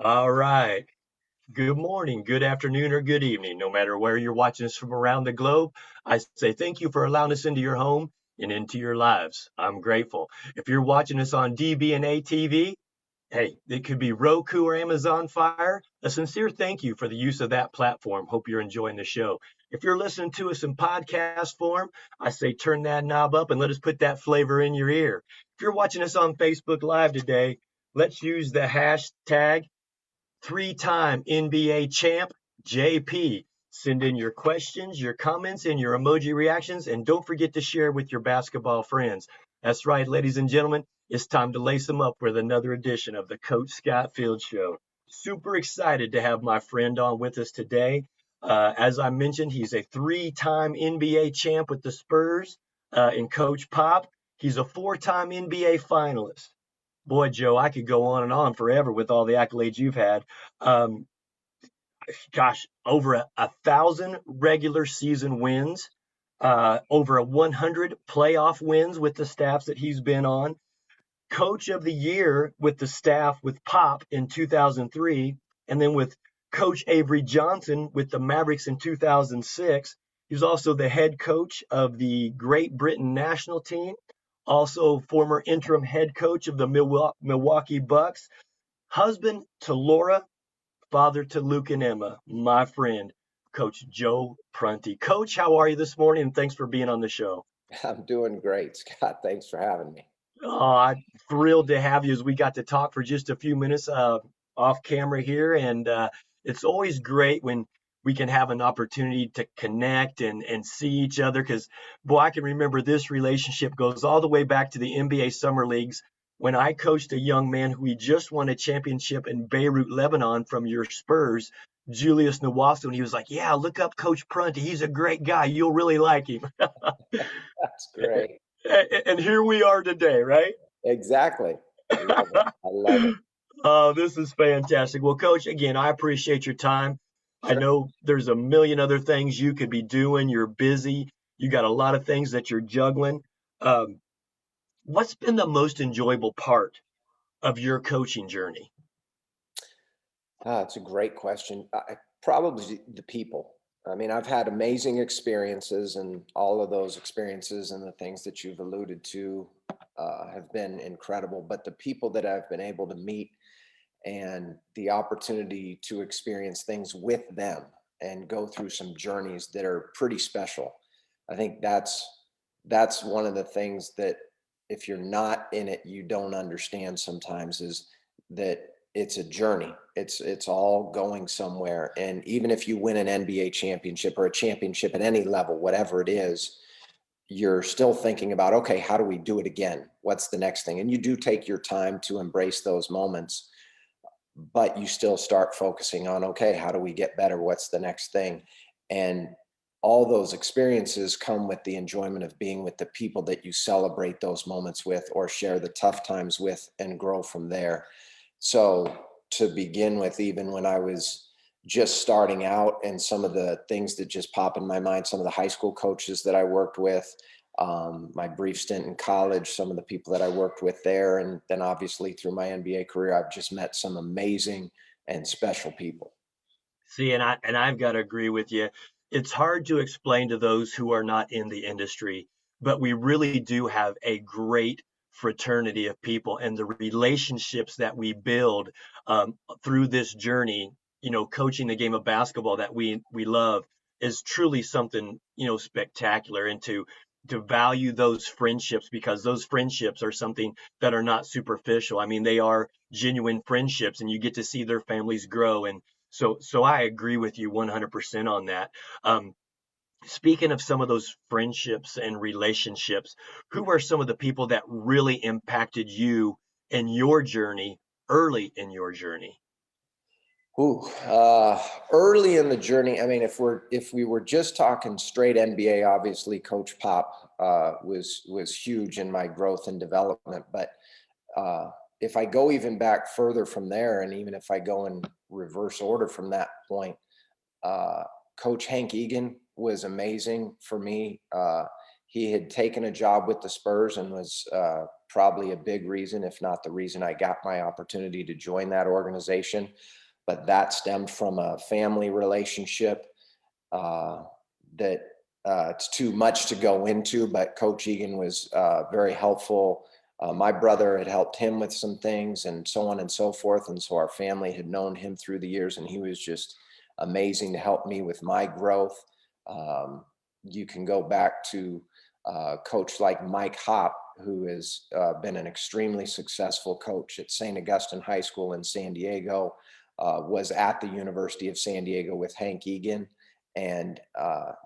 All right. Good morning, good afternoon, or good evening. No matter where you're watching us from around the globe, I say thank you for allowing us into your home and into your lives. I'm grateful. If you're watching us on DB&A TV, hey, it could be Roku or Amazon Fire. A sincere thank you for the use of that platform. Hope you're enjoying the show. If you're listening to us in podcast form, I say turn that knob up and let us put that flavor in your ear. If you're watching us on Facebook Live today, let's use the hashtag three-time NBA champ, JP. Send in your questions, your comments, and your emoji reactions, and don't forget to share with your basketball friends. That's right, ladies and gentlemen, it's time to lace them up with another edition of the Coach Scott Field Show. Super excited to have my friend on with us today. As I mentioned, he's a three-time NBA champ with the Spurs and Coach Pop. He's a four-time NBA finalist. Boy, Joe, I could go on and on forever with all the accolades you've had. Um, Gosh, over a thousand regular season wins, over a 100 playoff wins with the staffs that he's been on. Coach of the year with the staff with Pop in 2003, and then with Coach Avery Johnson with the Mavericks in 2006. He was also the head coach of the Great Britain national team, also former interim head coach of the Milwaukee Bucks, husband to Laura, father to Luke and Emma, my friend, Coach Joe Prunty. Coach, how are you this morning? And thanks for being on the show. I'm doing great, Scott. Thanks for having me. Oh, I'm thrilled to have you as we got to talk for just a few minutes off camera here. And it's always great when we can have an opportunity to connect and see each other because, boy, I can remember this relationship goes all the way back to the NBA Summer Leagues when I coached a young man who he just won a championship in Beirut, Lebanon from your Spurs, Julius Nwasu. And he was like, yeah, look up Coach Prunty. He's a great guy. You'll really like him. That's great. And here we are today, right? Exactly. I love it. I love it. Oh, this is fantastic. Well, Coach, again, I appreciate your time. I Sure. know there's a million other things you could be doing. You're busy. You got a lot of things that you're juggling. Um, what's been the most enjoyable part of your coaching journey? It's a great question. Probably the people. I mean, I've had amazing experiences, and all of those experiences and the things that you've alluded to have been incredible. But the people that I've been able to meet and the opportunity to experience things with them and go through some journeys that are pretty special. I think that's one of the things that if you're not in it, you don't understand sometimes is that it's a journey. It's all going somewhere. And even if you win an NBA championship or a championship at any level, whatever it is, you're still thinking about, okay, how do we do it again? What's the next thing? And you do take your time to embrace those moments, but you still start focusing on, okay, how do we get better? What's the next thing? And all those experiences come with the enjoyment of being with the people that you celebrate those moments with or share the tough times with and grow from there. So to begin with, even when I was just starting out, and some of the things that just pop in my mind, some of the high school coaches that I worked with, my brief stint in college, some of the people that I worked with there, and then obviously through my NBA career, I've just met some amazing and special people. See, and I've got to agree with you. It's hard to explain to those who are not in the industry, but we really do have a great fraternity of people, and the relationships that we build through this journey, coaching the game of basketball that we love is truly something, spectacular. And to value those friendships because those friendships are something that are not superficial. I mean, they are genuine friendships, and you get to see their families grow. And so I agree with you 100% on that. Um, Speaking of some of those friendships and relationships, who are some of the people that really impacted you in your journey, early in your journey? Ooh, early in the journey. I mean, if we were just talking straight NBA, obviously Coach Pop was huge in my growth and development. But if I go even back further from there, and even if I go in reverse order from that point, uh, Coach Hank Egan was amazing for me. He had taken a job with the Spurs and was probably a big reason, if not the reason I got my opportunity to join that organization. But that stemmed from a family relationship that it's too much to go into, but Coach Egan was very helpful. My brother had helped him with some things and so on and so forth. And so our family had known him through the years, and he was just amazing to help me with my growth. You can go back to coach like Mike Hop, who has been an extremely successful coach at St. Augustine High School in San Diego, was at the University of San Diego with Hank Egan. And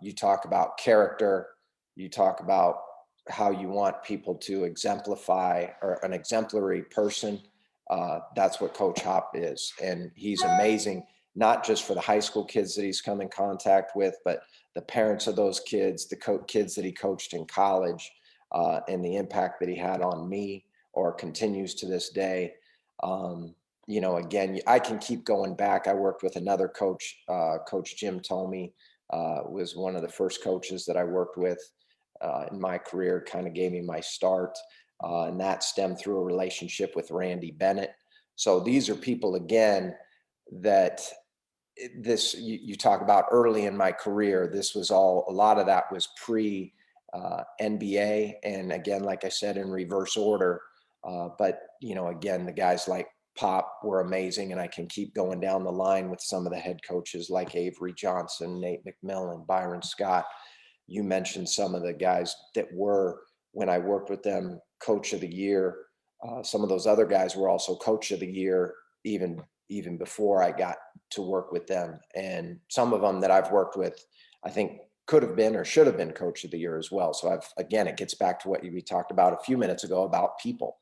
you talk about character, you talk about how you want people to exemplify, or an exemplary person. That's what Coach Hop is. And he's amazing, not just for the high school kids that he's come in contact with, but the parents of those kids, the kids that he coached in college, and the impact that he had on me, or continues to this day. You know, again, I can keep going back. I worked with another coach, Coach Jim Tomey, was one of the first coaches that I worked with in my career, kind of gave me my start. And that stemmed through a relationship with Randy Bennett. So these are people, again, that you talk about early in my career. This was all, a lot of that was pre NBA. And again, like I said, in reverse order. But, you know, again, the guys like Pop were amazing, and I can keep going down the line with some of the head coaches like Avery Johnson, Nate McMillan, Byron Scott. You mentioned some of the guys that were, when I worked with them, coach of the year. Some of those other guys were also coach of the year, even before I got to work with them. And some of them that I've worked with, I think could have been or should have been coach of the year as well. So again, it gets back to what we talked about a few minutes ago about people.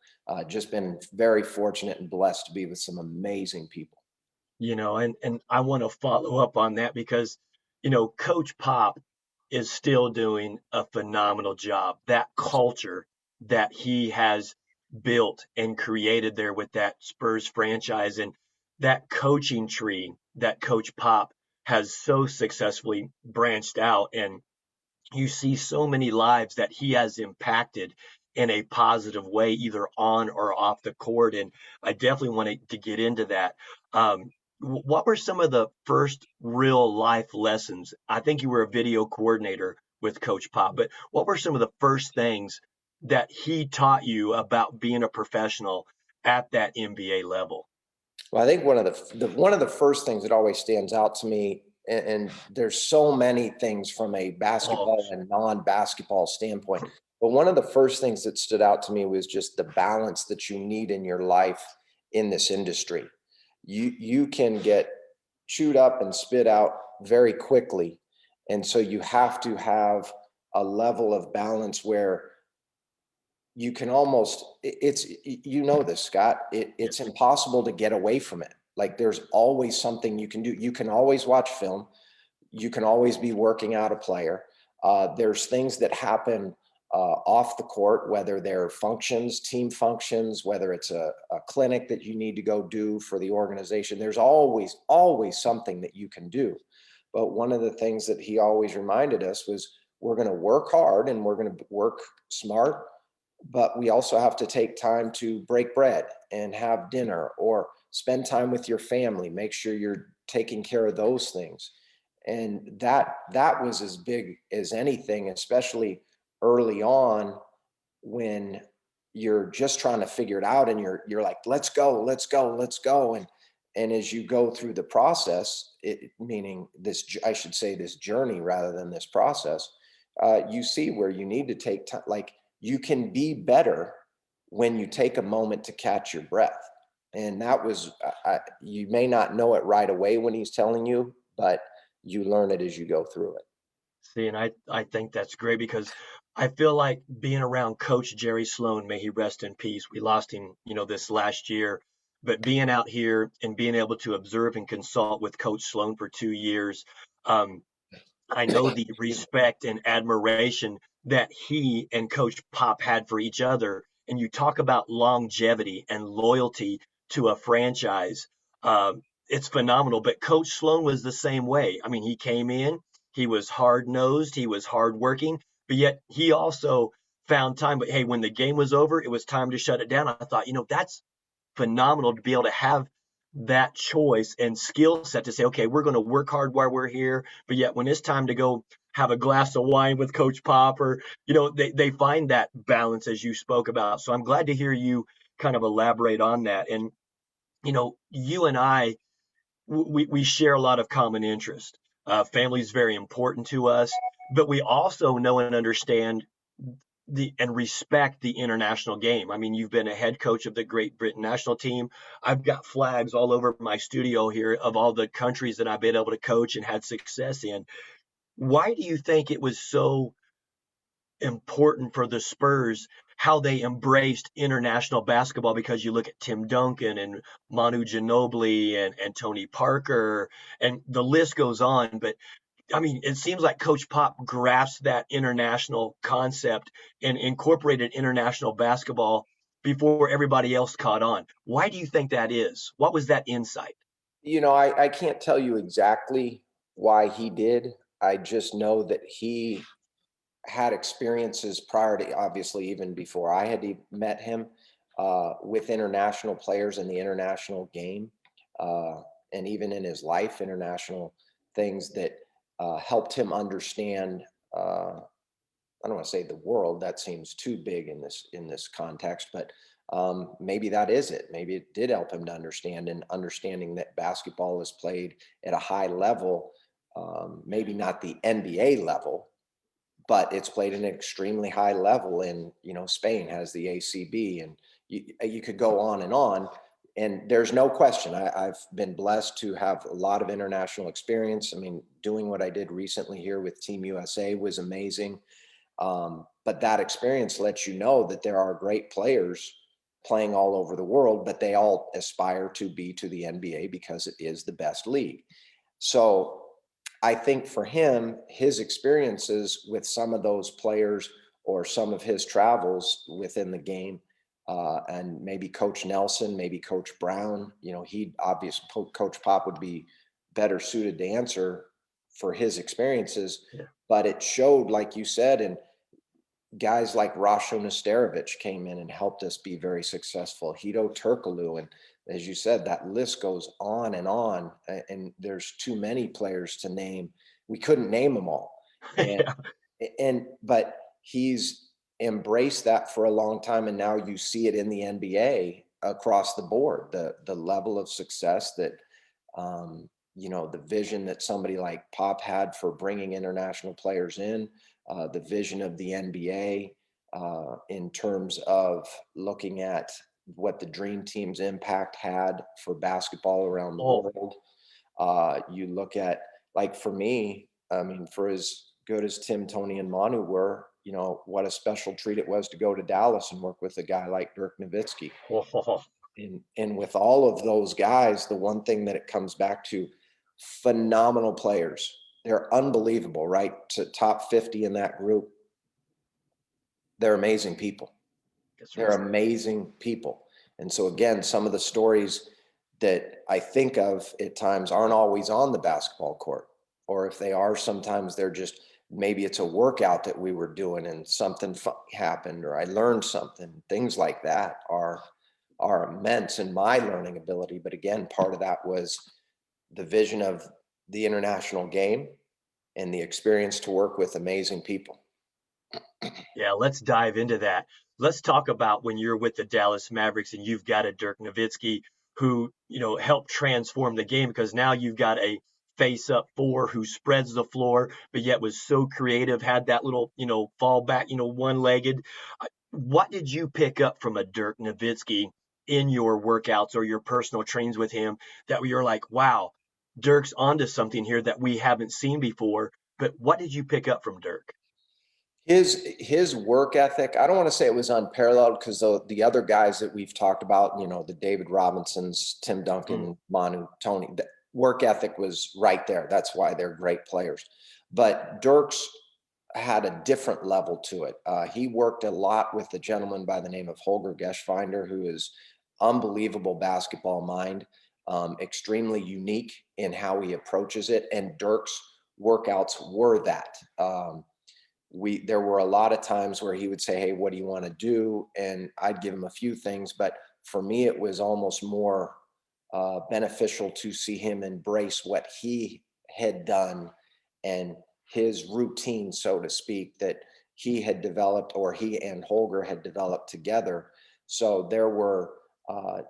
Just been very fortunate and blessed to be with some amazing people. And I want to follow up on that because, Coach Pop is still doing a phenomenal job. That culture that he has built and created there with that Spurs franchise, and that coaching tree that Coach Pop has so successfully branched out, and you see so many lives that he has impacted in a positive way, either on or off the court. And I definitely wanted to get into that. What were some of the first real life lessons? I think you were a video coordinator with Coach Pop, but what were some of the first things that he taught you about being a professional at that NBA level? Well, I think one of the first things that always stands out to me, and there's so many things from a Oh, basketball and non-basketball standpoint, but one of the first things that stood out to me was just the balance that you need in your life in this industry. You can get chewed up and spit out very quickly, and so you have to have a level of balance where you can almost, it's, you know this, Scott, it's yes. impossible to get away from it. Like there's always something you can do. You can always watch film. You can always be working out a player. There's things that happen off the court, whether they're functions, team functions, whether it's a clinic that you need to go do for the organization. There's always something that you can do. But one of the things that he always reminded us was, we're going to work hard and we're going to work smart, but we also have to take time to break bread and have dinner or spend time with your family. Make sure you're taking care of those things. And that was as big as anything, especially early on, when you're just trying to figure it out and you're like, let's go, let's go, let's go. And as you go through the process, meaning this, I should say this journey rather than this process, you see where you need to take time. Like, you can be better when you take a moment to catch your breath. And that was, you may not know it right away when he's telling you, but you learn it as you go through it. See, and I think that's great because I feel like being around Coach Jerry Sloan, may he rest in peace. We lost him, this last year, but being out here and being able to observe and consult with Coach Sloan for 2 years, um, I know the Excuse me. respect and admiration that he and Coach Pop had for each other. And you talk about longevity and loyalty to a franchise. It's phenomenal. But Coach Sloan was the same way. I mean, he came in, he was hard nosed, he was hardworking, but yet he also found time. But hey, when the game was over, it was time to shut it down. I thought, that's phenomenal to be able to have that choice and skill set to say, okay, we're going to work hard while we're here, but yet when it's time to go have a glass of wine with Coach Pop, or they find that balance as you spoke about. So I'm glad to hear you kind of elaborate on that. And you and I, we share a lot of common interest. Family is very important to us, but we also know and understand and respect the international game. I mean, you've been a head coach of the Great Britain national team. I've got flags all over my studio here of all the countries that I've been able to coach and had success in. Why do you think it was so important for the Spurs how they embraced international basketball? Because you look at Tim Duncan and Manu Ginobili and Tony Parker, and the list goes on. But I mean, it seems like Coach Pop grasped that international concept and incorporated international basketball before everybody else caught on. Why do you think that is? What was that insight? I can't tell you exactly why he did. I just know that he had experiences prior to, obviously, even before I had met him, with international players in the international game, and even in his life, international things that helped him understand. I don't want to say the world. That seems too big in this context, but maybe that is it. Maybe it did help him to understand, and understanding that basketball is played at a high level, maybe not the NBA level, but it's played at an extremely high level. And Spain has the ACB, and you could go on and on. And there's no question, I've been blessed to have a lot of international experience. I mean, doing what I did recently here with Team USA was amazing. But that experience lets you know that there are great players playing all over the world, but they all aspire to be to the NBA because it is the best league. So I think for him, his experiences with some of those players, or some of his travels within the game, and maybe Coach Nelson, maybe Coach Brown, he obviously, Coach Pop would be better suited to answer for his experiences. Yeah. But it showed, like you said, and guys like Rasho Nesterovic came in and helped us be very successful. Hito Turkoglu, and as you said, that list goes on and on. And there's too many players to name. We couldn't name them all. And Yeah. but he's embraced that for a long time, and now you see it in the NBA across the board. The level of success that the vision that somebody like Pop had for bringing international players in, the vision of the NBA, in terms of looking at what the Dream Team's impact had for basketball around the Oh, world. You look at, like, for me, I mean, for as good as Tim, Tony, and Manu were, what a special treat it was to go to Dallas and work with a guy like Dirk Nowitzki. oh, And with all of those guys, the one thing that it comes back to, phenomenal players. They're unbelievable, right? To top 50 in that group. They're amazing people. that's They're right. amazing people. And so, again, some of the stories that I think of at times aren't always on the basketball court. Or if they are, sometimes they're just, maybe it's a workout that we were doing and something happened, or I learned something. Things like that are immense in my learning ability. But again, part of that was the vision of the international game and the experience to work with amazing people. Yeah, let's dive into that. Let's talk about when you're with the Dallas Mavericks and you've got a Dirk Nowitzki who, helped transform the game, because now you've got a face up four who spreads the floor, but yet was so creative, had that little, fall back, one legged. What did you pick up from a Dirk Nowitzki in your workouts or your personal trains with him that you're like, wow, Dirk's onto something here that we haven't seen before? But what did you pick up from Dirk? His work ethic, I don't want to say it was unparalleled, because the other guys that we've talked about, the David Robinsons, Tim Mm. Duncan, Manu, Tony, the work ethic was right there. That's why they're great players. But Dirk's had a different level to it. He worked a lot with a gentleman by the name of Holger Geschwinder, who is unbelievable basketball mind, extremely unique in how he approaches it. And Dirk's workouts were that. there were a lot of times where he would say, hey, what do you want to do? And I'd give him a few things, but for me, it was almost more beneficial to see him embrace what he had done and his routine, so to speak, that he had developed, or he and Holger had developed together. So there were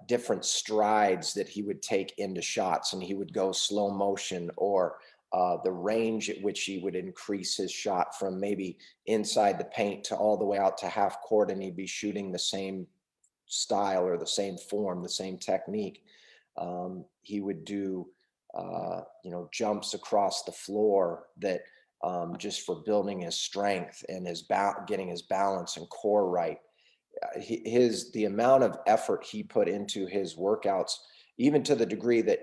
different strides that he would take into shots, and he would go slow motion, or the range at which he would increase his shot from maybe inside the paint to all the way out to half court, and he'd be shooting the same style or the same form, the same technique. He would do, jumps across the floor that just for building his strength and getting his balance and core right. The amount of effort he put into his workouts, even to the degree that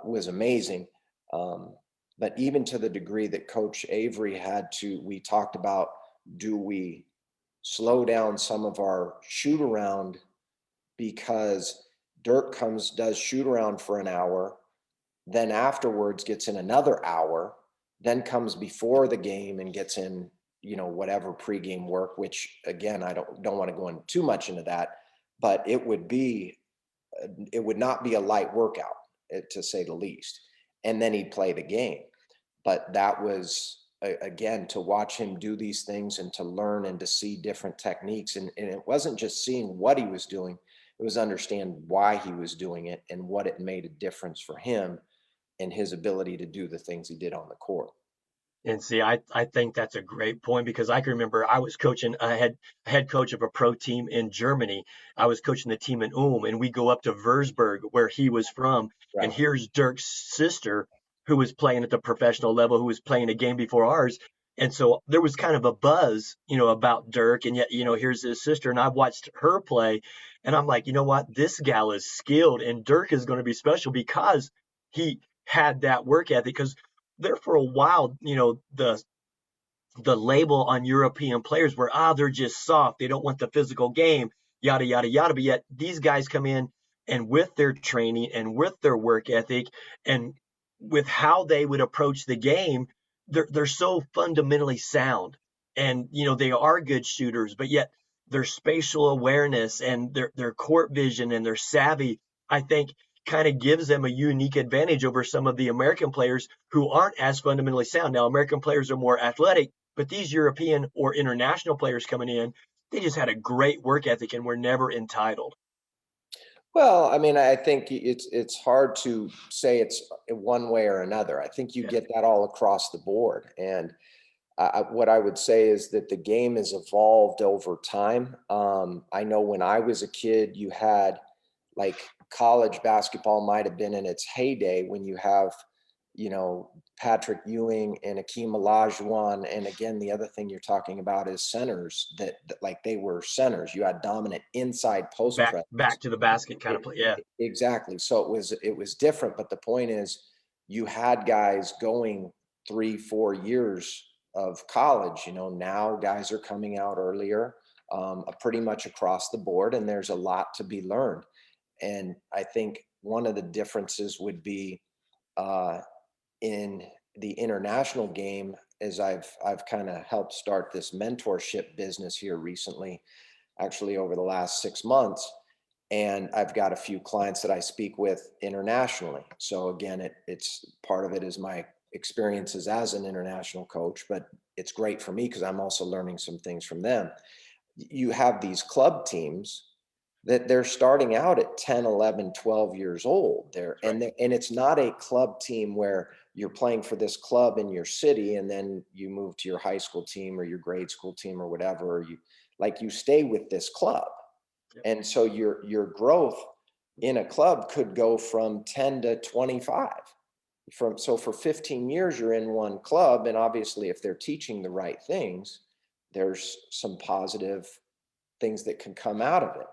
was amazing. But even to the degree that Coach Avery we talked about, do we slow down some of our shoot around, because Dirk does shoot around for an hour, then afterwards gets in another hour, then comes before the game and gets in, whatever pregame work, which again, I don't want to go in too much into that, but it would not be a light workout, to say the least. And then he'd play the game. But that was, again, to watch him do these things and to learn and to see different techniques. And it wasn't just seeing what he was doing, it was understand why he was doing it and what it made a difference for him and his ability to do the things he did on the court. And see, I think that's a great point because I can remember I was coaching a head coach of a pro team in Germany. I was coaching the team in Ulm, and we go up to Würzburg, where he was from, and Right. here's Dirk's sister, who was playing at the professional level, who was playing a game before ours. And so there was kind of a buzz, about Dirk, and yet, here's his sister, and I've watched her play, and I'm like, you know what, this gal is skilled, and Dirk is going to be special because he had that work ethic. Because there for a while, the label on European players were, they're just soft. They don't want the physical game, yada, yada, yada. But yet these guys come in and with their training and with their work ethic and with how they would approach the game, they're so fundamentally sound. And, they are good shooters, but yet their spatial awareness and their court vision and their savvy, I think, kind of gives them a unique advantage over some of the American players who aren't as fundamentally sound. Now, American players are more athletic, but these European or international players coming in, they just had a great work ethic and were never entitled. Well, I mean, I think it's hard to say it's one way or another. I think you Yeah. get that all across the board. And what I would say is that the game has evolved over time. I know when I was a kid, you had, like, college basketball might have been in its heyday when you have, Patrick Ewing and Akeem Olajuwon. And again, the other thing you're talking about is centers that like they were centers. You had dominant inside post Back presence. to the basket kind of play. Yeah. Exactly. So it was different, but the point is, you had guys going 3-4 years of college. Now guys are coming out earlier, pretty much across the board, and there's a lot to be learned. And I think one of the differences would be uh, in the international game, as I've kind of helped start this mentorship business here recently, actually over the last 6 months. And I've got a few clients that I speak with internationally. So again, it's part of it is my experiences as an international coach, but it's great for me because I'm also learning some things from them. You have these club teams that they're starting out at 10, 11, 12 years old there. That's right. And it's not a club team where you're playing for this club in your city and then you move to your high school team or your grade school team or whatever, or you stay with this club. Yeah. And so your growth in a club could go from 10 to 25. So for 15 years you're in one club, and obviously if they're teaching the right things, there's some positive things that can come out of it.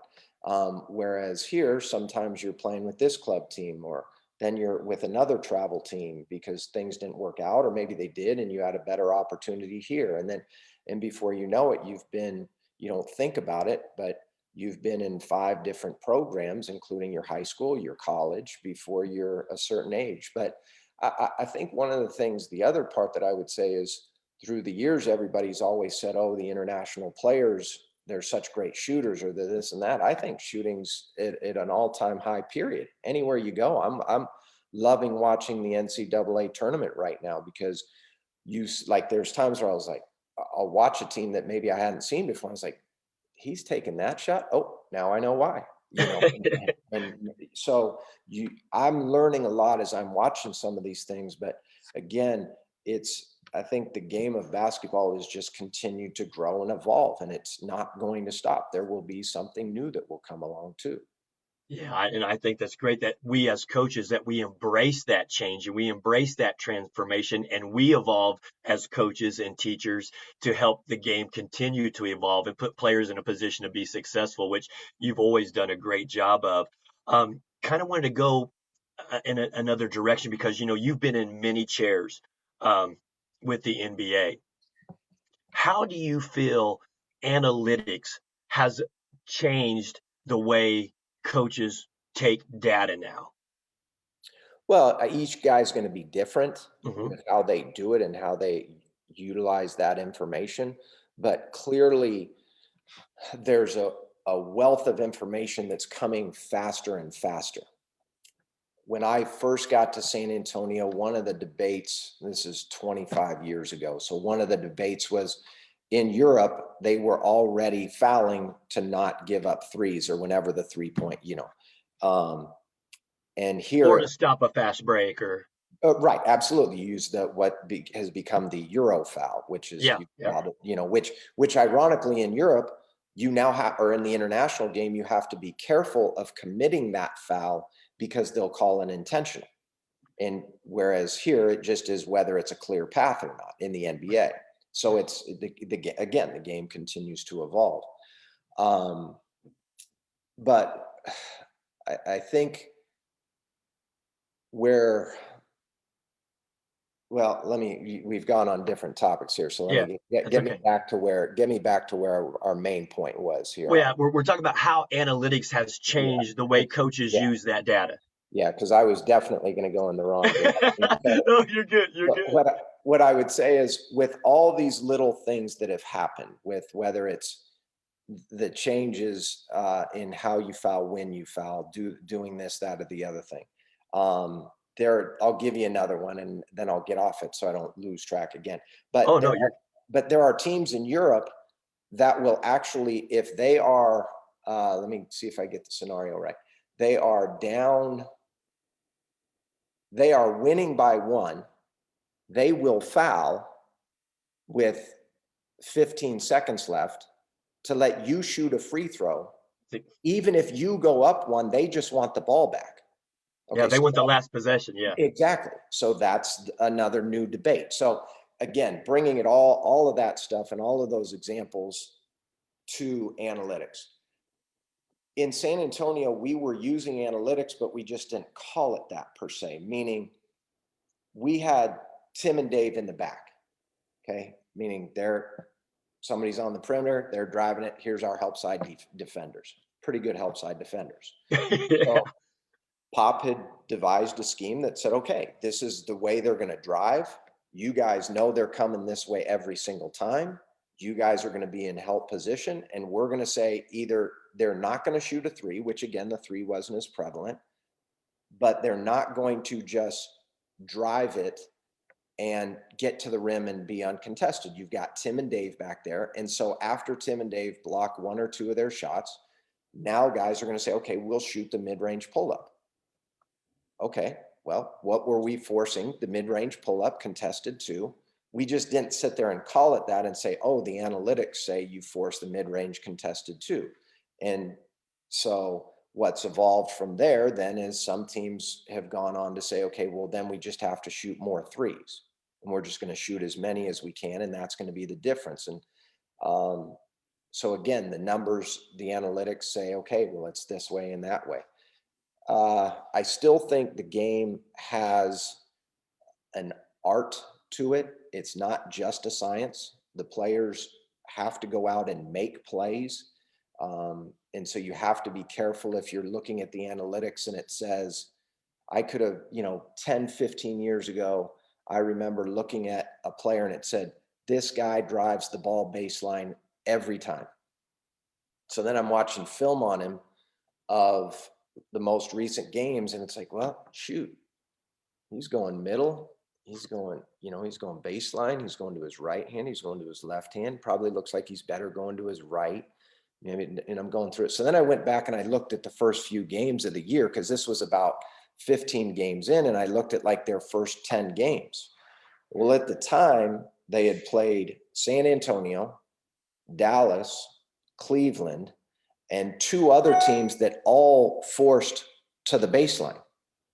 Whereas here, sometimes you're playing with this club team, or then you're with another travel team because things didn't work out, or maybe they did and you had a better opportunity here. And before you know it, you don't think about it, but you've been in 5 different programs, including your high school, your college, before you're a certain age. But I think one of the things, the other part that I would say is through the years, everybody's always said, oh, the international players, they're such great shooters, or this and that. I think shooting's at an all-time high, period. Anywhere you go, I'm loving watching the NCAA tournament right now, because there's times where I was like, I'll watch a team that maybe I hadn't seen before. I was like, he's taking that shot. Oh, now I know why. And so I'm learning a lot as I'm watching some of these things. But again, I think the game of basketball is just continued to grow and evolve, and it's not going to stop. There will be something new that will come along too. Yeah, and I think that's great that we as coaches that we embrace that change and we embrace that transformation and we evolve as coaches and teachers to help the game continue to evolve and put players in a position to be successful, which you've always done a great job of. Kind of wanted to go in another direction because you've been in many chairs um, with the NBA. How do you feel analytics has changed the way coaches take data now? Well, each guy's going to be different Hmm. with how they do it and how they utilize that information. But clearly, there's a wealth of information that's coming faster and faster. When I first got to San Antonio, one of the debates, this is 25 years ago, so one of the debates was, in Europe, they were already fouling to not give up threes, or whenever the 3 point, and Or here, to stop a fast break or right, absolutely. You use has become the Euro foul, which is, yeah, yeah. which ironically in Europe, you now have, or in the international game, you have to be careful of committing that foul, because they'll call an intentional. And whereas here, it just is whether it's a clear path or not in the NBA. So it's again, the game continues to evolve. Um, but I think where, well, we've gone on different topics here. So let Yeah, me that's get me okay. back to where our main point was here Well, on. yeah, we're talking about how analytics has Yeah. changed the way coaches Yeah. use that data. Yeah. Cause I was definitely going to go in the wrong direction. So No, you're good. You're what, good. what, what I would say is, with all these little things that have happened, with whether it's the changes in how you foul, when you foul, doing this, that, or the other thing. I'll give you another one, and then I'll get off it so I don't lose track again. Oh But no, you're there are teams in Europe that will actually, if they are, let me see if I get the scenario right. They are down, they are winning by one. They will foul with 15 seconds left to let you shoot a free throw. Even if you go up one, they just want the ball back. yeah. Okay, They so want the last possession. Yeah. exactly. So that's another new debate. So again, bringing it all of that stuff and all of those examples to analytics. In San Antonio, we were using analytics, but we just didn't call it that per se, meaning we had Tim and Dave in the back. Okay, meaning somebody's on the perimeter, they're driving it. Here's our help side defenders, pretty good help side defenders. Yeah. So Pop had devised a scheme that said, okay, this is the way they're going to drive. You guys know they're coming this way every single time. You guys are going to be in help position, and we're going to say either they're not going to shoot a three, which again, the three wasn't as prevalent, but they're not going to just drive it and get to the rim and be uncontested. You've got Tim and Dave back there. And so after Tim and Dave block one or two of their shots, now guys are going to say, okay, we'll shoot the mid-range pull-up. Okay, well, what were we forcing the mid-range pull-up contested to? We just didn't sit there and call it that and say, oh, the analytics say you force the mid-range contested too. And so what's evolved from there then is some teams have gone on to say, okay, well, then we just have to shoot more threes. And we're just going to shoot as many as we can, and that's going to be the difference. And so again, the numbers, the analytics say, okay, well, it's this way and that way. I still think the game has an art to it. It's not just a science. The players have to go out and make plays. And so you have to be careful if you're looking at the analytics and it says, I could have, 10, 15 years ago, I remember looking at a player and it said, this guy drives the ball baseline every time. So then I'm watching film on him of the most recent games, and it's like, well, shoot, he's going middle. He's going, he's going baseline. He's going to his right hand. He's going to his left hand. Probably looks like he's better going to his right. And I'm going through it. So then I went back and I looked at the first few games of the year, because this was about 15 games in, and I looked at like their first 10 games. Well, at the time, they had played San Antonio, Dallas, Cleveland, and 2 other teams that all forced to the baseline.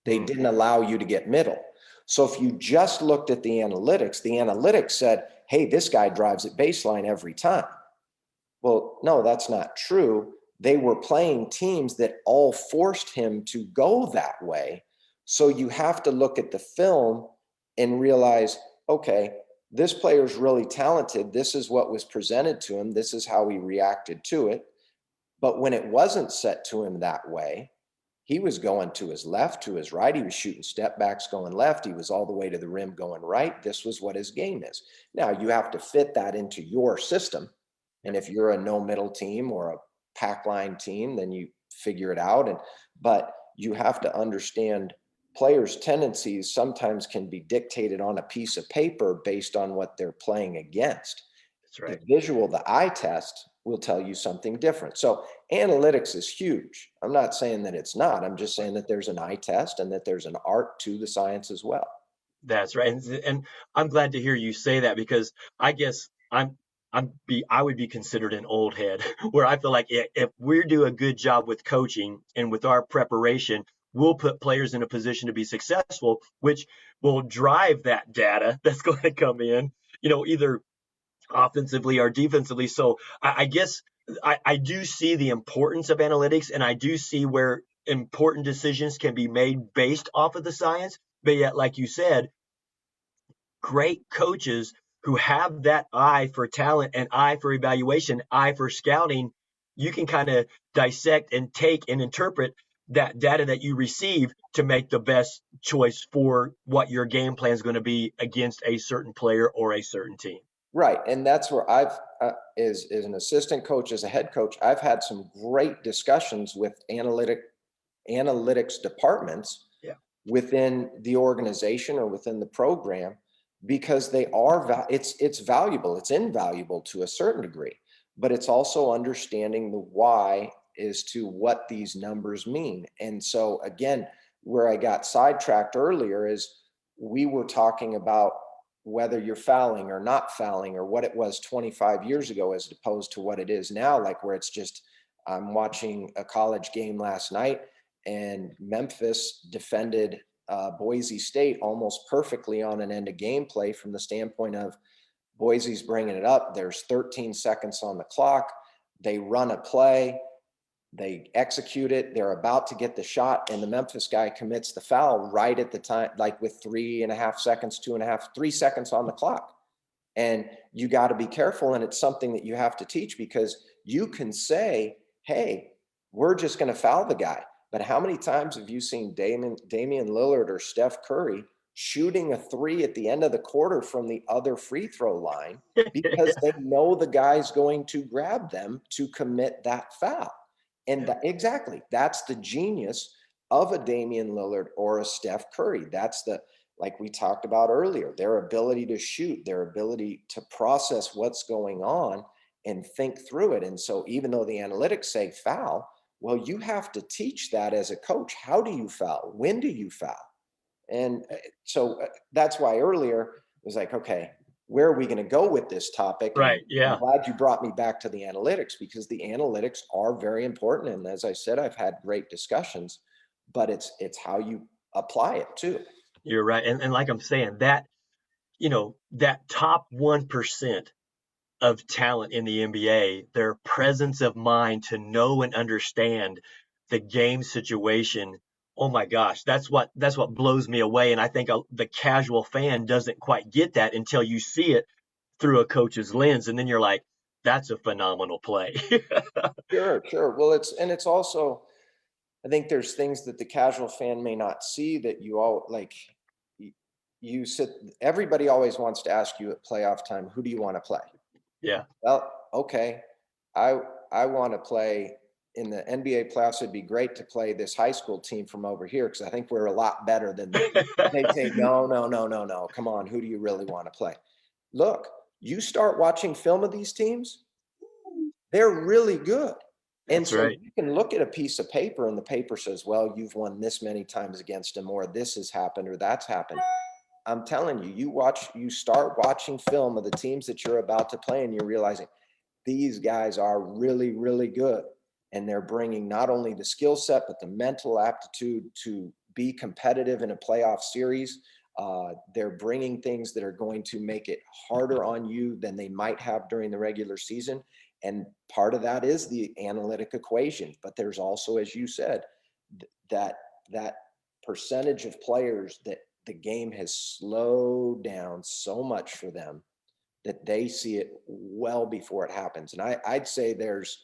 They didn't allow you to get middle. So if you just looked at the analytics said, hey, this guy drives at baseline every time. Well, no, that's not true. They were playing teams that all forced him to go that way. So you have to look at the film and realize, okay, this player's really talented. This is what was presented to him. This is how he reacted to it. But when it wasn't set to him that way, he was going to his left, to his right. He was shooting step backs going left. He was all the way to the rim going right. This was what his game is. Now, you have to fit that into your system. And if you're a no middle team or a pack line team, then you figure it out. But you have to understand players' tendencies sometimes can be dictated on a piece of paper based on what they're playing against. That's right. The eye test will tell you something different. So analytics is huge. I'm not saying that it's not. I'm just saying that there's an eye test and that there's an art to the science as well. That's right. And I'm glad to hear you say that, because I guess I would be considered an old head where I feel like if we do a good job with coaching and with our preparation, we'll put players in a position to be successful, which will drive that data that's going to come in, either offensively or defensively. So I guess I do see the importance of analytics, and I do see where important decisions can be made based off of the science. But yet, like you said, great coaches who have that eye for talent and eye for evaluation, eye for scouting, you can kind of dissect and take and interpret that data that you receive to make the best choice for what your game plan is going to be against a certain player or a certain team. Right. And that's where I've, as an assistant coach, as a head coach, I've had some great discussions with analytics departments Yeah. within the organization or within the program, because they are, it's valuable. It's invaluable to a certain degree, but it's also understanding the why as to what these numbers mean. And so again, where I got sidetracked earlier is we were talking about whether you're fouling or not fouling, or what it was 25 years ago as opposed to what it is now, like where it's just, I'm watching a college game last night and Memphis defended Boise State almost perfectly on an end of game play, from the standpoint of Boise's bringing it up. There's 13 seconds on the clock. They run a play. They execute it. They're about to get the shot, and the Memphis guy commits the foul right at the time, like with 3.5 seconds, 2.5, 3 seconds on the clock. And you got to be careful. And it's something that you have to teach, because you can say, hey, we're just going to foul the guy. But how many times have you seen Damian Lillard or Steph Curry shooting a 3 at the end of the quarter from the other free throw line because they know the guy's going to grab them to commit that foul? And exactly, that's the genius of a Damian Lillard or a Steph Curry. That's like we talked about earlier, their ability to shoot, their ability to process what's going on and think through it. And so even though the analytics say foul, well, you have to teach that as a coach. How do you foul? When do you foul? And so that's why earlier it was like, okay, where are we going to go with this topic? Right. And Yeah. I'm glad you brought me back to the analytics, because the analytics are very important. And as I said, I've had great discussions, but it's how you apply it too. You're right. And like I'm saying, that top 1% of talent in the NBA, their presence of mind to know and understand the game situation. Oh my gosh, that's what blows me away. And I think the casual fan doesn't quite get that until you see it through a coach's lens, and then you're like, that's a phenomenal play. Sure. Well, it's also, I think there's things that the casual fan may not see that you all like. you sit, everybody always wants to ask you at playoff time, who do you want to play? Yeah. Well, okay. I I want to play in the NBA playoffs. It'd be great to play this high school team from over here because I think we're a lot better than them. They say, no, no, no, no, no. Come on, who do you really want to play? Look, you start watching film of these teams, they're really good. And That's so right. you can look at a piece of paper and the paper says, well, you've won this many times against them, or this has happened, or that's happened. I'm telling you, you start watching film of the teams that you're about to play, and you're realizing these guys are really, really good. And they're bringing not only the skill set, but the mental aptitude to be competitive in a playoff series. They're bringing things that are going to make it harder on you than they might have during the regular season. And part of that is the analytic equation. But there's also, as you said, that that percentage of players that the game has slowed down so much for them that they see it well before it happens. And I'd say there's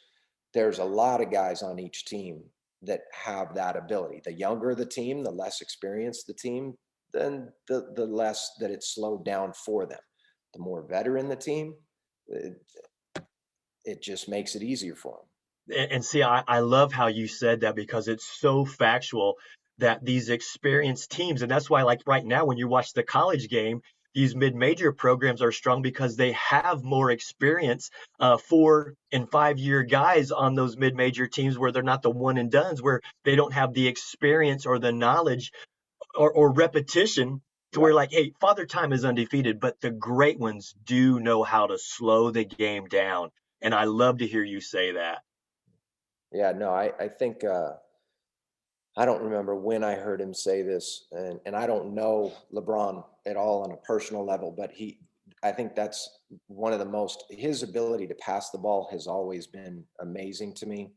a lot of guys on each team that have that ability. The younger the team, the less experienced the team, then the less that it's slowed down for them. The more veteran the team, it, it just makes it easier for them. And see, I love how you said that because it's so factual that these experienced teams, and that's why, like right now, when you watch the college game, these mid-major programs are strong because they have more experience, 4 and 5 year guys on those mid-major teams where they're not the one and dones, where they don't have the experience or the knowledge or repetition to where Right. like, hey, Father Time is undefeated, but the great ones do know how to slow the game down. And I love to hear you say that. Yeah, no, I think I don't remember when I heard him say this, and I don't know LeBron at all on a personal level, but I think that's one of the most, his ability to pass the ball has always been amazing to me.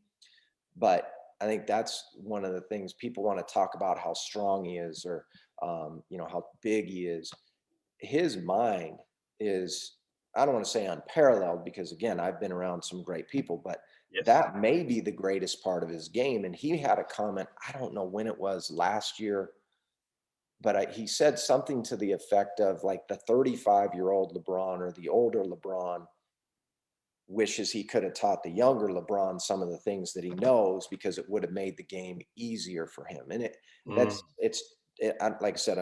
But I think that's one of the things people want to talk about how strong he is, or how big he is. His mind is, I don't want to say unparalleled because again, I've been around some great people, but Yes. that may be the greatest part of his game. And he had a comment, I don't know when it was last year, but he said something to the effect of like the 35-year-old LeBron or the older LeBron wishes he could have taught the younger LeBron some of the things that he knows because it would have made the game easier for him. And Mm, like I said,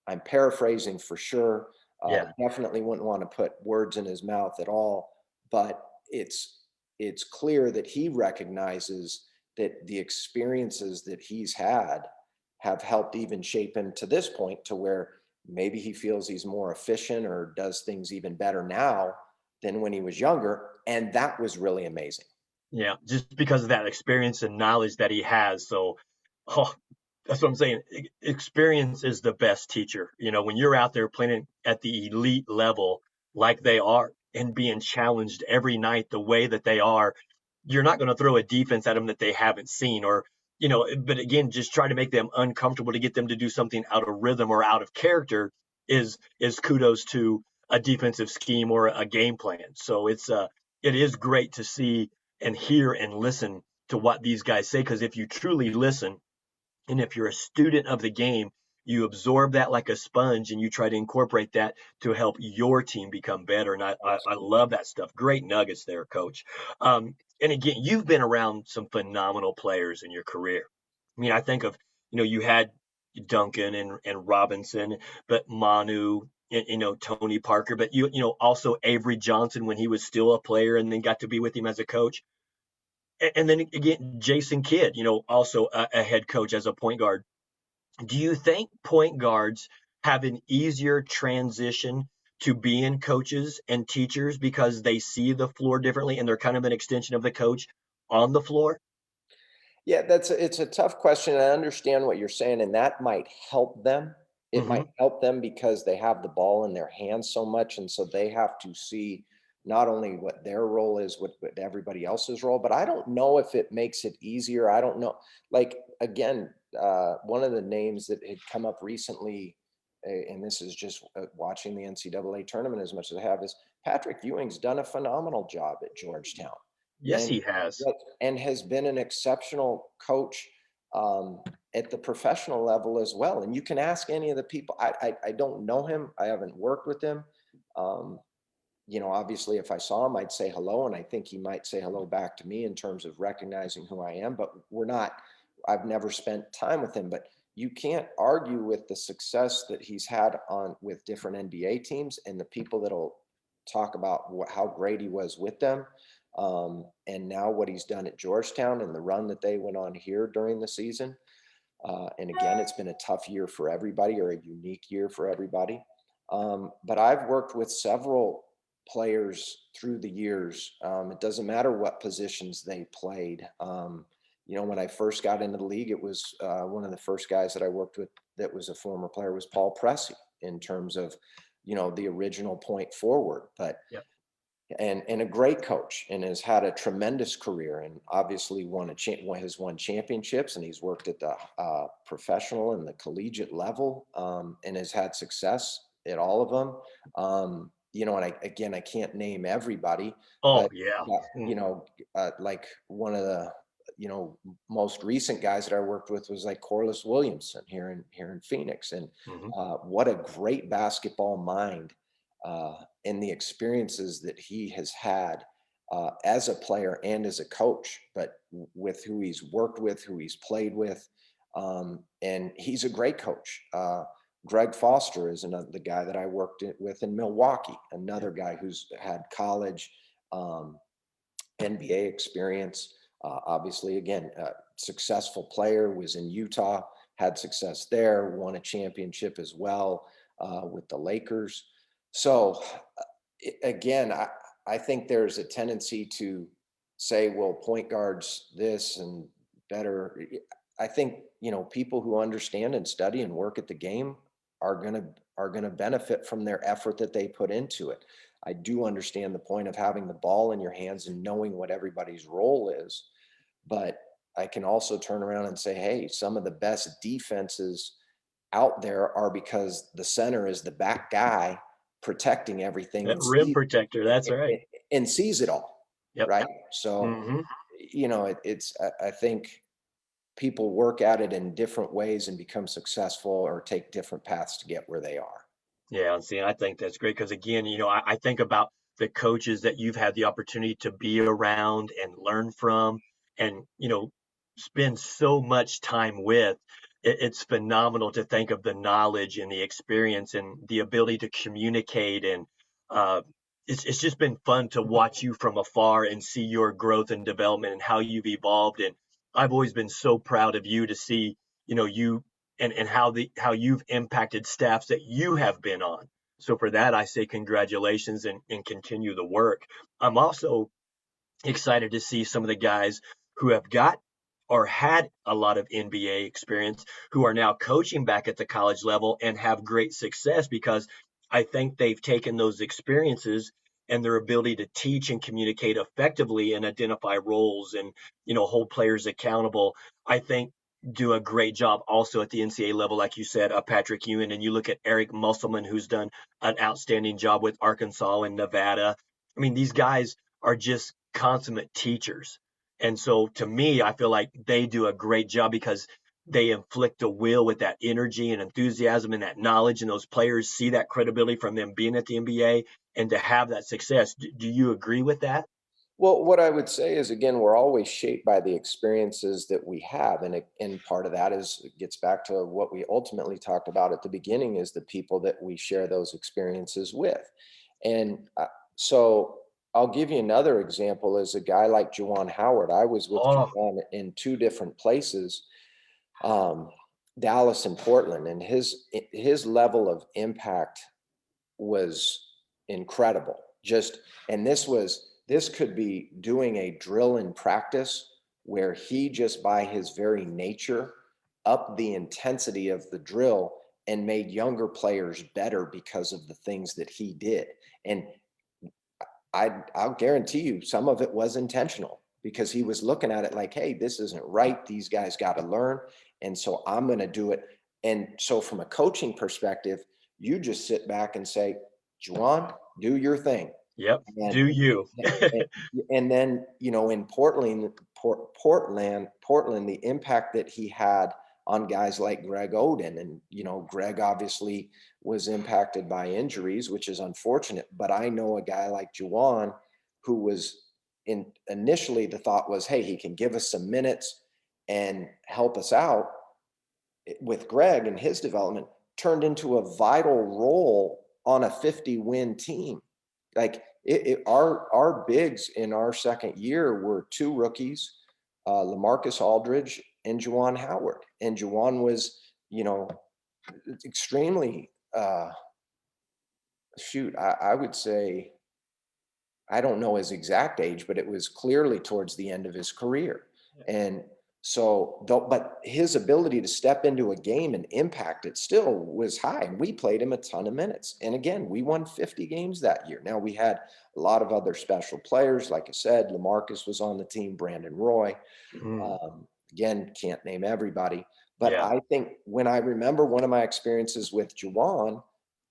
I'm paraphrasing for sure. yeah. Definitely wouldn't want to put words in his mouth at all, but it's clear that he recognizes that the experiences that he's had have helped even shape him to this point to where maybe he feels he's more efficient or does things even better now than when he was younger. And that was really amazing. Yeah. Just because of that experience and knowledge that he has. So, oh, that's what I'm saying. Experience is the best teacher. You know, when you're out there playing at the elite level like they are and being challenged every night the way that they are, you're not going to throw a defense at them that they haven't seen or, but again, just try to make them uncomfortable to get them to do something out of rhythm or out of character is kudos to a defensive scheme or a game plan. So it is great to see and hear and listen to what these guys say because if you truly listen and if you're a student of the game, you absorb that like a sponge and you try to incorporate that to help your team become better. And I love that stuff. Great nuggets there, coach. And again, you've been around some phenomenal players in your career. I mean, I think of, you had Duncan and Robinson, but Manu, and, Tony Parker, but also Avery Johnson when he was still a player and then got to be with him as a coach. And then again, Jason Kidd, also a head coach as a point guard. Do you think point guards have an easier transition to being coaches and teachers because they see the floor differently and they're kind of an extension of the coach on the floor? Yeah, it's a tough question. I understand what you're saying, and that might help them. It might Hmm. help them because they have the ball in their hands so much, and so they have to see not only what their role is, what everybody else's role, but I don't know if it makes it easier. I don't know. Like again, one of the names that had come up recently, and this is just watching the NCAA tournament as much as I have, is Patrick Ewing's done a phenomenal job at Georgetown Yes, and he has. and has been an exceptional coach. Um, at the professional level as well. And you can ask any of the people. I don't know him. I haven't worked with him. Um, obviously, if I saw him, I'd say hello, and I think he might say hello back to me in terms of recognizing who I am. But I've never spent time with him. But you can't argue with the success that he's had with different NBA teams and the people that'll talk about how great he was with them. And now what he's done at Georgetown and the run that they went on here during the season. And again, it's been a tough year for everybody, or a unique year for everybody. But I've worked with several players through the years. It doesn't matter what positions they played. When I first got into the league, it was one of the first guys that I worked with that was a former player was Paul Pressey, in terms of, the original point forward. But Yep. and a great coach, and has had a tremendous career, and obviously has won championships, and he's worked at the professional and the collegiate level, and has had success at all of them. And I can't name everybody, Oh but yeah. like one of the most recent guys that I worked with was like Corliss Williamson here in Phoenix, and Mm-hmm. what a great basketball mind, and the experiences that he has had as a player and as a coach, but with who he's worked with, who he's played with. And he's a great coach. Greg Foster is the guy that I worked with in Milwaukee, another guy who's had college, NBA experience. Obviously, again, successful player, was in Utah, had success there, won a championship as well with the Lakers. So again, I think there's a tendency to say, well, point guards this and better. I think, people who understand and study and work at the game are gonna benefit from their effort that they put into it. I do understand the point of having the ball in your hands and knowing what everybody's role is, but I can also turn around and say, hey, some of the best defenses out there are because the center is the back guy protecting everything That rim protector. That's right. and sees it all, Yep. right? So, Mm-hmm. I think people work at it in different ways and become successful or take different paths to get where they are. Yeah, and see, I think that's great because again, I think about the coaches that you've had the opportunity to be around and learn from, and spend so much time with. It's phenomenal to think of the knowledge and the experience and the ability to communicate, and uh, it's just been fun to watch you from afar and see your growth and development and how you've evolved. And I've always been so proud of you to see, you and how you've impacted staffs that you have been on. So for that, I say congratulations and continue the work. I'm also excited to see some of the guys who have got or had a lot of NBA experience who are now coaching back at the college level and have great success because I think they've taken those experiences and their ability to teach and communicate effectively and identify roles and hold players accountable. I think do a great job also at the NCAA level, like you said, Patrick Ewing, and you look at Eric Musselman, who's done an outstanding job with Arkansas and Nevada. I mean, these guys are just consummate teachers. And so to me, I feel like they do a great job because they inflict a will with that energy and enthusiasm and that knowledge, and those players see that credibility from them being at the NBA and to have that success. Do you agree with that? Well, what I would say is, again, we're always shaped by the experiences that we have. And part of that gets back to what we ultimately talked about at the beginning, is the people that we share those experiences with. And so I'll give you another example, is a guy like Juwan Howard. I was with Oh, Juwan in two different places, um, Dallas and Portland, and his level of impact was incredible. And this could be doing a drill in practice where he just by his very nature upped the intensity of the drill and made younger players better because of the things that he did. And I'll guarantee you some of it was intentional, because he was looking at it like, hey, this isn't right. These guys got to learn. And so I'm going to do it. And so from a coaching perspective, you just sit back and say, Juwan, do your thing. yep. And, Do you? and, and then, in Portland, the impact that he had on guys like Greg Oden. And, Greg obviously was impacted by injuries, which is unfortunate. But I know a guy like Juwan who was initially the thought was, hey, he can give us some minutes and help us out with Greg and his development, turned into a vital role on a 50-win team. Like our bigs in our second year were two rookies, LaMarcus Aldridge and Juwan Howard. And Juwan was, extremely, I would say, I don't know his exact age, but it was clearly towards the end of his career. And so, but his ability to step into a game and impact it still was high. And we played him a ton of minutes. And again, we won 50 games that year. Now, we had a lot of other special players. Like I said, LaMarcus was on the team, Brandon Roy. Again, can't name everybody. But I think when I remember one of my experiences with Juwan,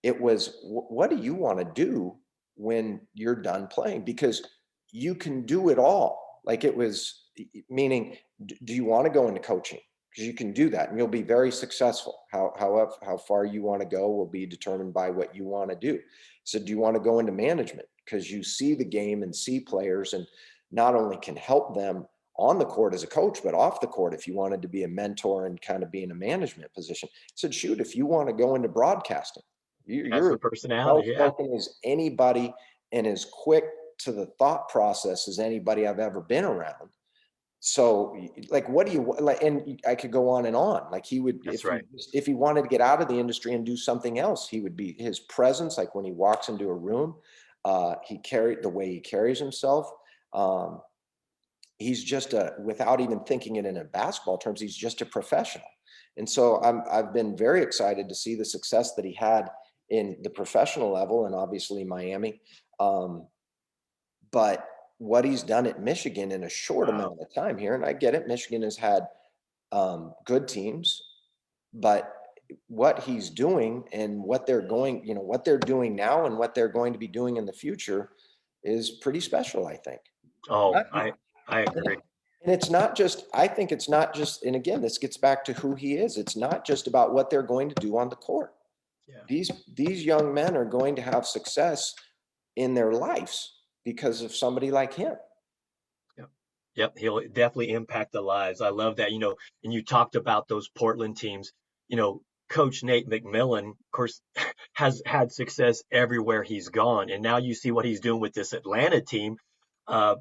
it was, what do you want to do when you're done playing? Because you can do it all. Like, it was meaning, do you want to go into coaching? Because you can do that and you'll be very successful. How far you want to go will be determined by what you want to do. So do you want to go into management? Because you see the game and see players and not only can help them on the court as a coach, but off the court, if you wanted to be a mentor and kind of be in a management position. I said, shoot, if you want to go into broadcasting, That's you're the as personality. Yeah. well-spoken as anybody and as quick to the thought process as anybody I've ever been around. So, like, what do you like? And I could go on and on. Like, he would, That's right. if he wanted to get out of the industry and do something else, he would be, his presence, like when he walks into a room, he carried the way he carries himself. He's just without even thinking it in a basketball terms, he's just a professional. And so I've been very excited to see the success that he had in the professional level and obviously Miami. But what he's done at Michigan in a short amount of time here, and I get it, Michigan has had good teams, but what he's doing and what they're going, what they're doing now and what they're going to be doing in the future is pretty special, I think. Oh, I agree. And it's not just, I think it's not just, and again, this gets back to who he is. It's not just about what they're going to do on the court. Yeah. These young men are going to have success in their lives because of somebody like him. Yep, he'll definitely impact the lives. I love that, and you talked about those Portland teams. Coach Nate McMillan, of course, has had success everywhere he's gone. And now you see what he's doing with this Atlanta team. I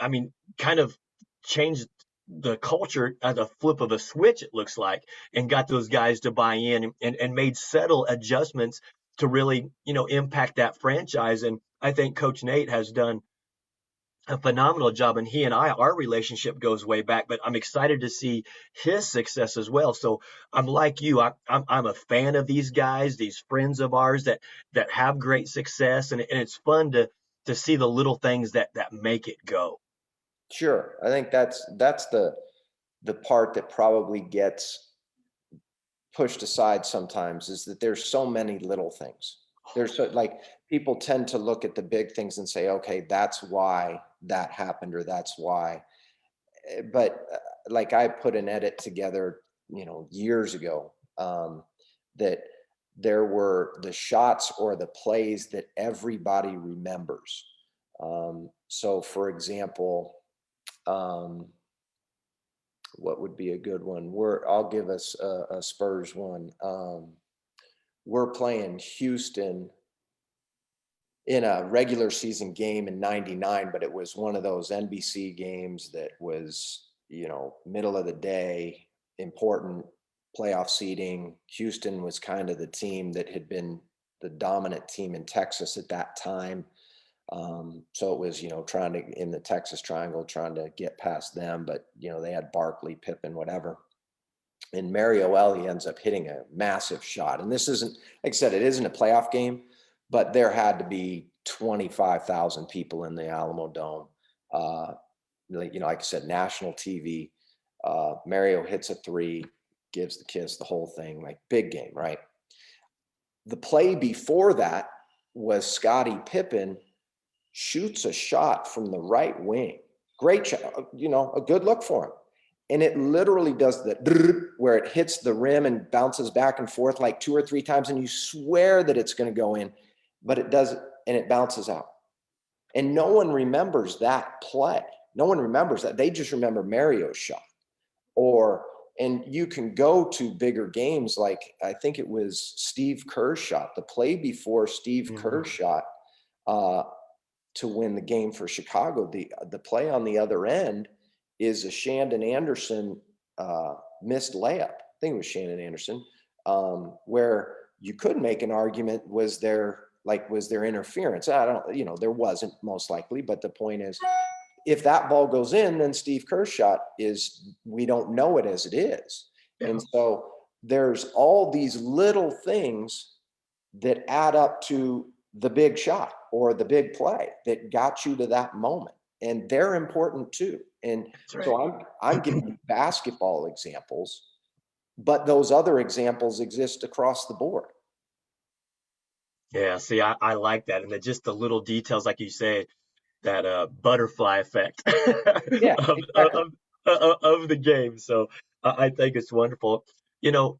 mean, kind of changed the culture at a flip of a switch, it looks like, and got those guys to buy in and made subtle adjustments to really, impact that franchise. And I think Coach Nate has done a phenomenal job, and he and our relationship goes way back, but I'm excited to see his success as well. So I'm like you, I'm a fan of these guys, these friends of ours that have great success, and it's fun to see the little things that make it go. Sure. I think that's the part that probably gets pushed aside sometimes, is that there's so many little things. There's like, people tend to look at the big things and say, okay, that's why that happened, or that's why. But like, I put an edit together, years ago, that there were the shots or the plays that everybody remembers. So for example, what would be a good one? I'll give us a Spurs one. We're playing Houston in a regular season game in '99, but it was one of those NBC games that was, middle of the day, important playoff seeding. Houston was kind of the team that had been the dominant team in Texas at that time. So it was, trying to, in the Texas Triangle, trying to get past them, but, they had Barkley, Pippen, whatever. And Mario Ellie ends up hitting a massive shot. And this isn't, like I said, it isn't a playoff game, but there had to be 25,000 people in the Alamo Dome. Like I said, national TV. Mario hits a three, gives the kiss, the whole thing, like, big game, right? The play before that was Scottie Pippen shoots a shot from the right wing. Great shot, a good look for him. And it literally does the where it hits the rim and bounces back and forth like 2 or 3 times, and you swear that it's going to go in, but it does, and it bounces out. And no one remembers that play. No one remembers that. They just remember Mario's shot. Or, and you can go to bigger games like, I think it was Steve Kerr's shot, the play before Steve Kerr's shot to win the game for Chicago. The play on the other end is a Shandon Anderson missed layup. I think it was Shandon Anderson, where you could make an argument, was there interference? I don't, there wasn't, most likely, but the point is, if that ball goes in, then Steve Kerr's shot is, we don't know it as it is. Yeah. And so there's all these little things that add up to the big shot or the big play that got you to that moment. And they're important too. And Right. so I'm giving you basketball examples, but those other examples exist across the board. Yeah, see, I like that. And just the little details, like you say, that butterfly effect Yeah, of, exactly. of the game. So I think it's wonderful. You know,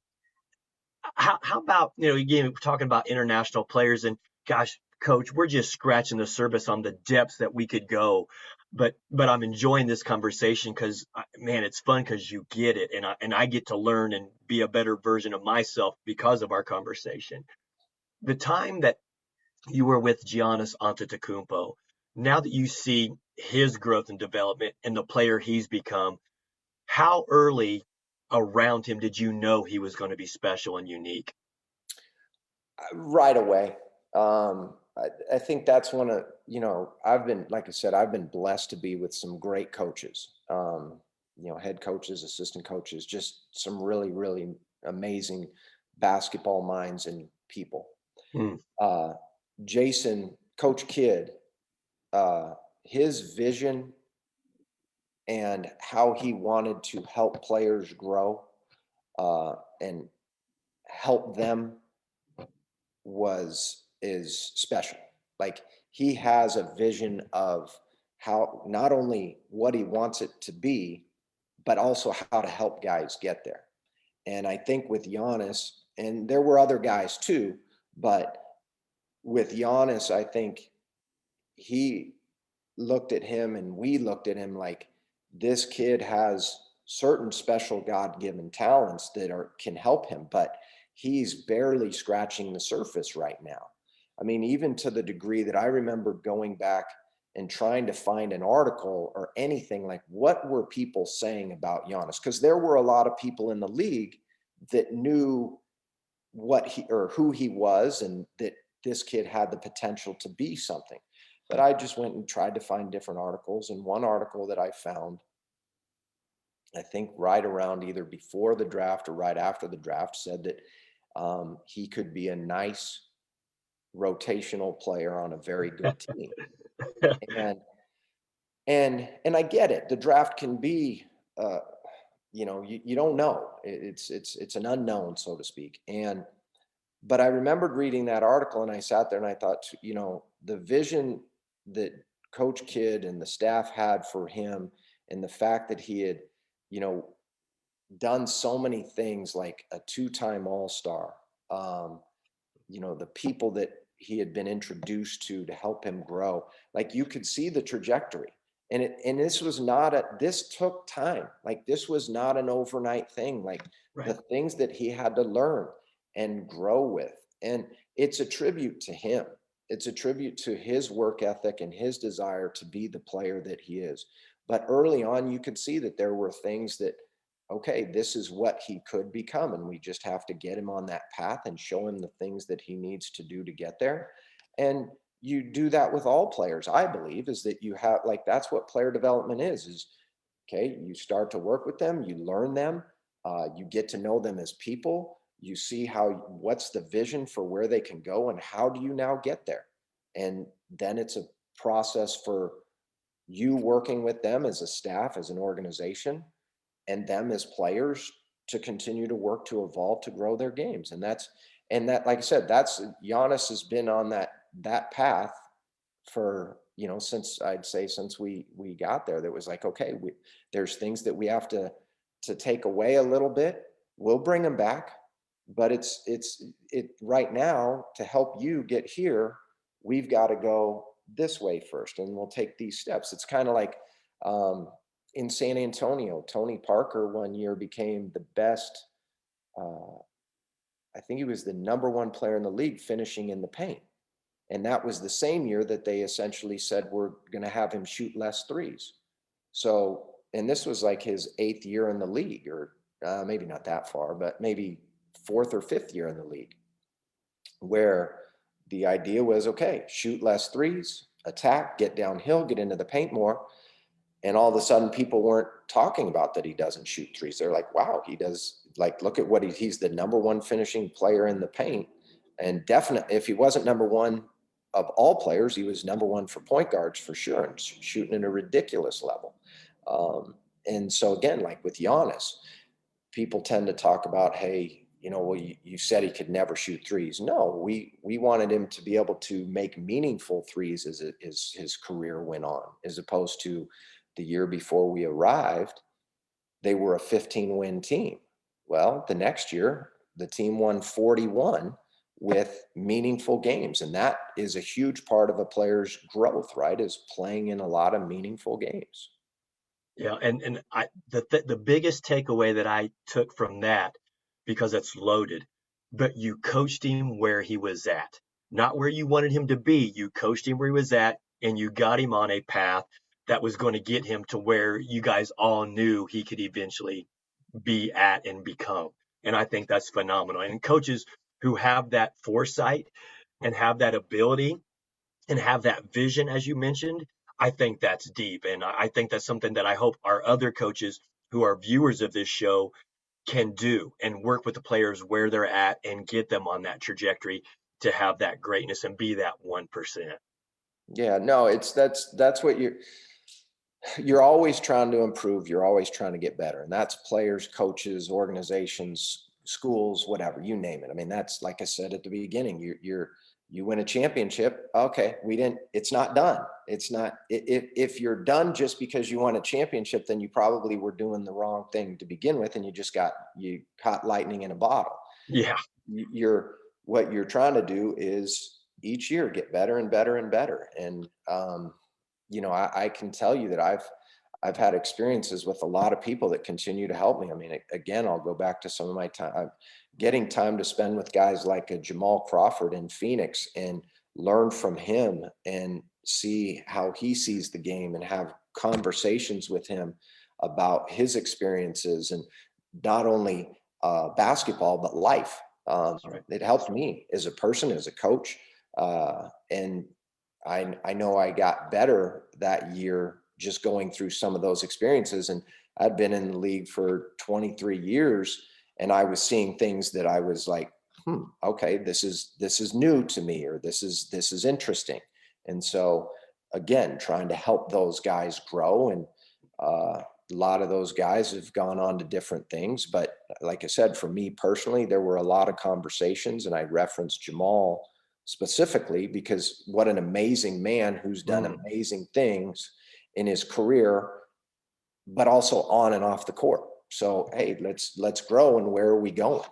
how about, again, we're talking about international players, and gosh, coach, we're just scratching the surface on the depths that we could go. But I'm enjoying this conversation because, man, it's fun because you get it, and I get to learn and be a better version of myself because of our conversation. The time that you were with Giannis Antetokounmpo, now that you see his growth and development and the player he's become, how early around him did you know he was going to be special and unique? Right away. I think that's one of, I've been, like I said, I've been blessed to be with some great coaches, head coaches, assistant coaches, just some really, really amazing basketball minds and people. Hmm. Jason, Coach Kidd, his vision and how he wanted to help players grow and help them is special. Like, he has a vision of how, not only what he wants it to be, but also how to help guys get there. And I think with Giannis, and there were other guys too, but with Giannis, I think he looked at him and we looked at him like, this kid has certain special God-given talents that can help him, but he's barely scratching the surface right now. I mean, even to the degree that I remember going back and trying to find an article or anything, like, what were people saying about Giannis? Because there were a lot of people in the league that knew what he or who he was, and that this kid had the potential to be something. But I just went and tried to find different articles. And one article that I found, I think right around either before the draft or right after the draft, said that he could be a nice rotational player on a very good team. And and I get it. The draft can be, you don't know. It's an unknown, so to speak. But I remembered reading that article and I sat there and I thought, the vision that Coach Kidd and the staff had for him, and the fact that he had, you know, done so many things, like a 2-time All-Star, the people that he had been introduced to help him grow, like, you could see the trajectory. And this was not this took time. Like, this was not an overnight thing. Like, the Right. things that he had to learn and grow with. And it's a tribute to him. It's a tribute to his work ethic and his desire to be the player that he is. But early on, you could see that there were things that, okay, this is what he could become. And we just have to get him on that path and show him the things that he needs to do to get there. And you do that with all players, I believe, is that you have, like, that's what player development is, okay, you start to work with them, you learn them, you get to know them as people, you see what's the vision for where they can go, and how do you now get there? And then it's a process for you working with them as a staff, as an organization, and them as players, to continue to work to evolve, to grow their games. And that, like I said, that's Giannis has been on that path for, since, I'd say, since we got there. That was like, okay, there's things that we have to to take away a little bit, we'll bring them back. But it right now, to help you get here, we've got to go this way first, and we'll take these steps. It's kind of like in San Antonio, Tony Parker one year became the best. I think he was the #1 player in the league finishing in the paint. And that was the same year that they essentially said, we're going to have him shoot less threes. So, and this was like his 8th year in the league, or maybe not that far, but maybe 4th or 5th year in the league, where the idea was, okay, shoot less threes, attack, get downhill, get into the paint more. And all of a sudden people weren't talking about that he doesn't shoot threes. They're like, wow, he does. Like, look at what he's the #1 finishing player in the paint. And definitely, if he wasn't #1 of all players, he was #1 for point guards for sure, and shooting at a ridiculous level. And so again, like with Giannis, people tend to talk about, hey, well, you said he could never shoot threes. No, we wanted him to be able to make meaningful threes as his career went on, as opposed to the year before we arrived, they were a 15-win team. Well, the next year, the team won 41 with meaningful games. And that is a huge part of a player's growth, right? Is playing in a lot of meaningful games. Yeah, and the biggest takeaway that I took from that, because it's loaded, but you coached him where he was at, not where you wanted him to be. You coached him where he was at, and you got him on a path that was going to get him to where you guys all knew he could eventually be at and become. And I think that's phenomenal. And coaches who have that foresight and have that ability and have that vision, as you mentioned, I think that's deep. And I think that's something that I hope our other coaches who are viewers of this show can do, and work with the players where they're at and get them on that trajectory to have that greatness and be that 1%. Yeah, no, that's what you're always trying to improve. You're always trying to get better. And that's players, coaches, organizations, schools, whatever, you name it. I mean, that's, like I said at the beginning, you win a championship. Okay, it's not done. It's not, if you're done just because you won a championship, then you probably were doing the wrong thing to begin with. And you caught lightning in a bottle. Yeah. What you're trying to do is each year get better and better and better. And, I can tell you that I've had experiences with a lot of people that continue to help me. I mean, again, I'll go back to some of my time, getting time to spend with guys like a Jamal Crawford in Phoenix and learn from him and see how he sees the game and have conversations with him about his experiences, and not only basketball, but life. Right. It helped me as a person, as a coach. And I know I got better that year just going through some of those experiences. And I'd been in the league for 23 years, and I was seeing things that I was like, okay, this is new to me, or this is interesting. And so again, trying to help those guys grow. And a lot of those guys have gone on to different things. But like I said, for me personally, there were a lot of conversations, and I referenced Jamal specifically because what an amazing man who's done amazing things in his career, but also on and off the court. So, hey, let's grow. And where are we going?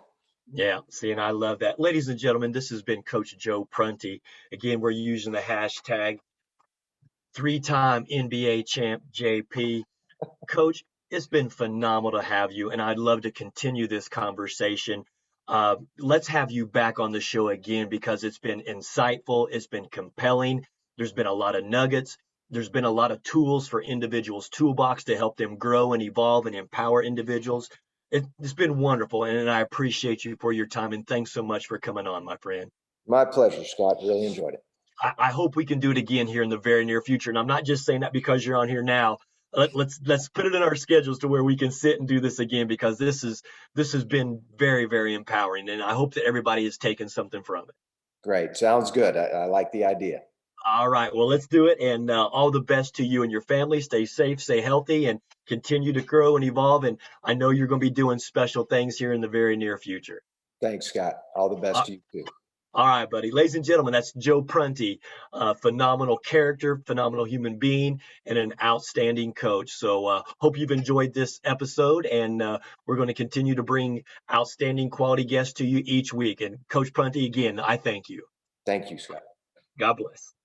Yeah, see, and I love that. Ladies and gentlemen, this has been Coach Joe Prunty. Again, we're using the hashtag 3-time NBA champ JP. Coach, it's been phenomenal to have you, and I'd love to continue this conversation. Let's have you back on the show again, because it's been insightful, it's been compelling. There's been a lot of nuggets. There's been a lot of tools for individuals' toolbox to help them grow and evolve and empower individuals. It's been wonderful, and I appreciate you for your time, and thanks so much for coming on, my friend. My pleasure, Scott. Really enjoyed it. I hope we can do it again here in the very near future. And I'm not just saying that because you're on here now. Let's put it in our schedules to where we can sit and do this again, because this has been very, very empowering, and I hope that everybody has taken something from it. Great. Sounds good. I like the idea. All right, well, let's do it, and all the best to you and your family. Stay safe, stay healthy, and continue to grow and evolve. And I know you're going to be doing special things here in the very near future. Thanks, Scott. All the Uh, best to you too. All right, buddy. Ladies and gentlemen, that's Joe Prunty, a phenomenal character, phenomenal human being, and an outstanding coach. So hope you've enjoyed this episode, and we're going to continue to bring outstanding quality guests to you each week. And Coach Prunty, again, I thank you. Thank you, Scott. God bless.